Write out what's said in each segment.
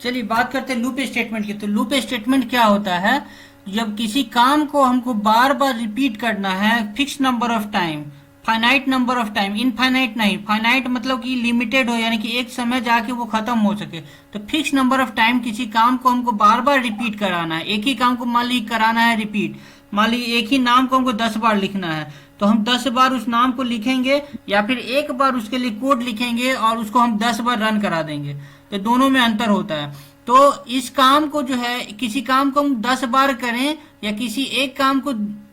चलिए बात करते हैं लूप स्टेटमेंट की। तो लूप स्टेटमेंट क्या होता है? जब किसी काम को हमको बार बार रिपीट करना है fix number of time, finite number of time, infinite नहीं, फाइनाइट मतलब कि लिमिटेड हो, यानी कि एक समय जाके वो खत्म हो सके। तो फिक्स नंबर ऑफ टाइम किसी काम को हमको बार बार रिपीट कराना है। एक ही काम को मान लीजिए कराना है रिपीट, मान लीजिए एक ही नाम को हमको 10 बार लिखना है, तो हम 10 बार उस नाम को लिखेंगे या फिर एक बार उसके लिए कोड लिखेंगे और उसको हम 10 बार रन करा देंगे। तो दोनों में अंतर होता है। तो इस काम को जो है, किसी काम को हम 10 बार करें या किसी एक काम को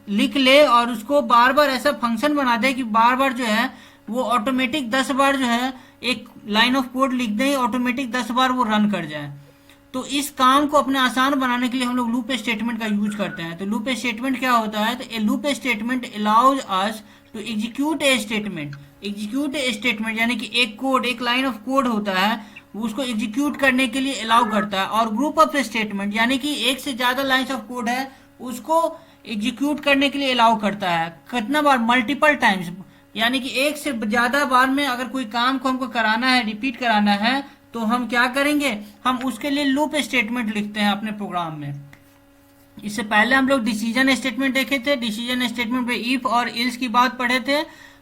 लिख ले और उसको बार बार ऐसा फंक्शन बना दे कि बार बार जो है वो ऑटोमेटिक 10 बार जो है एक लाइन ऑफ कोड लिख दें, ऑटोमेटिक 10 बार वो रन कर जाए। तो इस काम को अपने आसान बनाने के लिए हम लोग लूप स्टेटमेंट का यूज करते हैं। तो लूप स्टेटमेंट क्या होता है? तो a loop statement allows us to execute a statement. Execute a statement यानी कि एक कोड, एक लाइन ऑफ कोड होता है, वो उसको एग्जीक्यूट करने के लिए अलाउ करता है। और ग्रुप ऑफ स्टेटमेंट यानी कि एक से ज्यादा लाइन्स ऑफ कोड है, उसको एग्जीक्यूट करने के लिए अलाउ करता है। कितना बार? मल्टीपल टाइम्स, यानी कि एक से ज्यादा बार में अगर कोई काम को हमको कराना है, रिपीट कराना है, तो हम क्या करेंगे? हम उसके लिए लूप स्टेटमेंट लिखते हैं अपने प्रोग्राम में। इससे पहले हम लोग डिसीजन स्टेटमेंट देखे थे। डिसीजन स्टेटमेंट में इफ और इल्स की बात पढ़े थे।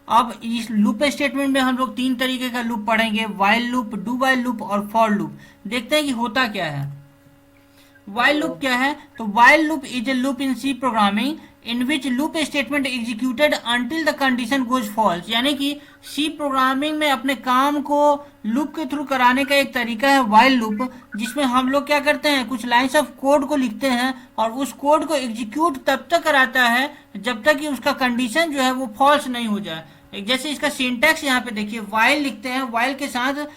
अब इस लूप स्टेटमेंट में हम लोग 3 तरीके का लूप पढ़ेंगे, while loop, do while loop और फॉर लूप। देखते हैं कि होता क्या है। वाइल लूप क्या है? तो while loop is a loop in C programming in which loop statement executed until the condition goes false. यानी कि सी प्रोग्रामिंग में अपने काम को लूप के थ्रू कराने का एक तरीका है वाइल लूप, जिसमें हम लोग क्या करते हैं, कुछ लाइंस ऑफ कोड को लिखते हैं और उस कोड को एग्जीक्यूट तब तक कराता है जब तक कि उसका कंडीशन जो है वो फॉल्स नहीं हो जाए। जैसे इसका सिंटैक्स यहाँ पे देखिए, वाइल लिखते हैं, वाइल के साथ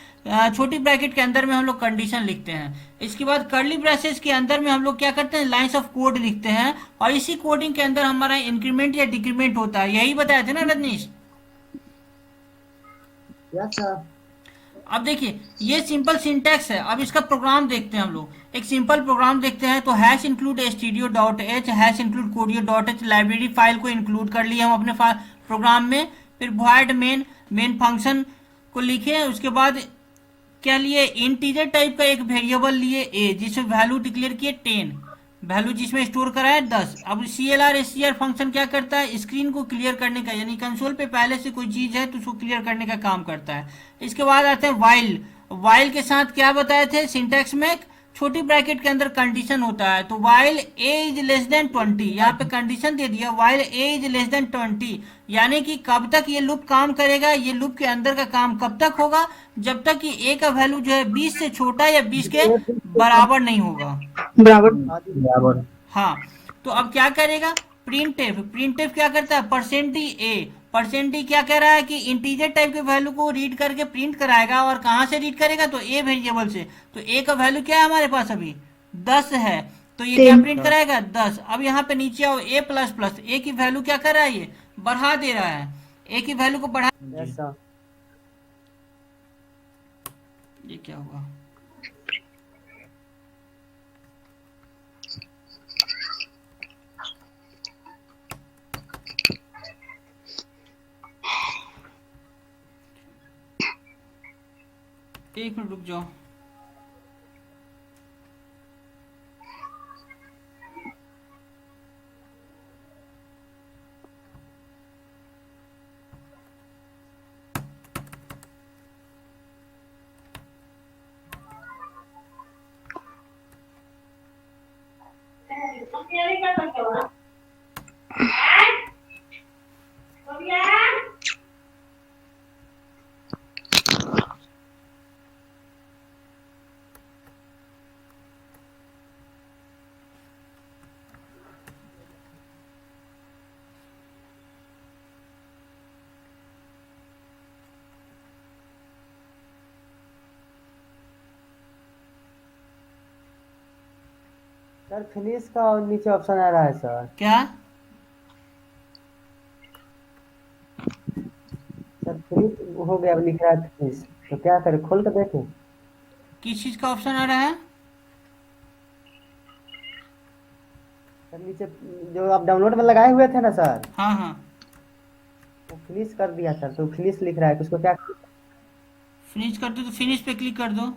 छोटी ब्रैकेट के अंदर में हम लोग कंडीशन लिखते हैं। इसके बाद कर्ली ब्रेसेस के अंदर में हम लोग क्या करते हैं, लाइंस ऑफ कोड लिखते हैं और इसी कोडिंग के अंदर हमारा इंक्रीमेंट या डिक्रीमेंट होता है। यही बताया थे ना रजनीश? Yes sir. अब देखिए ये सिंपल सिंटैक्स है। अब इसका प्रोग्राम देखते हैं हम लोग। एक सिंपल प्रोग्राम देखते हैं। तो hash include studio dot h, hash include conio dot h, library file को इंक्लूड कर लिया हम अपने प्रोग्राम में। फिर वॉइड मेन, मेन फंक्शन को लिखे। उसके बाद क्या लिए? इंटीजर टाइप का एक वेरिएबल लिए ए, जिसमें वैल्यू डिक्लेयर किए 10, वैल्यू जिसमें स्टोर करा है 10। अब C L R S C R function क्या करता है? स्क्रीन को क्लियर करने का, यानी कंसोल पे पहले से कोई चीज है तो उसको क्लियर करने का काम करता है। इसके बाद आते हैं वाइल। वाइल के साथ क्या बताए थे सिंटैक्स में? छोटी ब्रैकेट के अंदर कंडीशन होता है। तो while a is less than 20, यहाँ पे कंडीशन दे दिया while a is less than 20, यानी कि कब तक ये लूप काम करेगा, ये लूप के अंदर का काम कब तक होगा? जब तक कि ए का वैल्यू जो है 20 से छोटा या 20 के बराबर नहीं होगा। बराबर। बराबर। हाँ, तो अब क्या करेगा? Print F. प्रिंट एफ क्या करता है? Percent D A. Percent D क्या कह रहा है कि इंटीजर टाइप के वैल्यू को रीड करके प्रिंट कराएगा। और कहाँ से रीड करेगा? तो ए वेरिएबल से। तो ए का वैल्यू क्या है हमारे पास? अभी 10 है, तो ये क्या 10। प्रिंट कराएगा? 10। अब यहाँ पे नीचे आओ, ए प्लस प्लस, ए की वैल्यू क्या कर रहा है? ये बढ़ा दे रहा है, ए की वैल्यू को बढ़ा। Yes sir. ये क्या हुआ? एक मिनट रुक जाओ। सर फिनिश का नीचे ऑप्शन आ रहा है सर। क्या? सर फिनिश हो गया, अब लिख रहा है फिनिश, तो क्या करें, खोल कर देखें? किस चीज का ऑप्शन आ रहा है? सर नीचे जो आप डाउनलोड में लगाए हुए थे ना सर, हाँ हाँ, वो फिनिश कर दिया सर, तो फिनिश लिख रहा है, तो उसको क्या? फिनिश कर दो तो फिनिश पे क्लिक कर दो।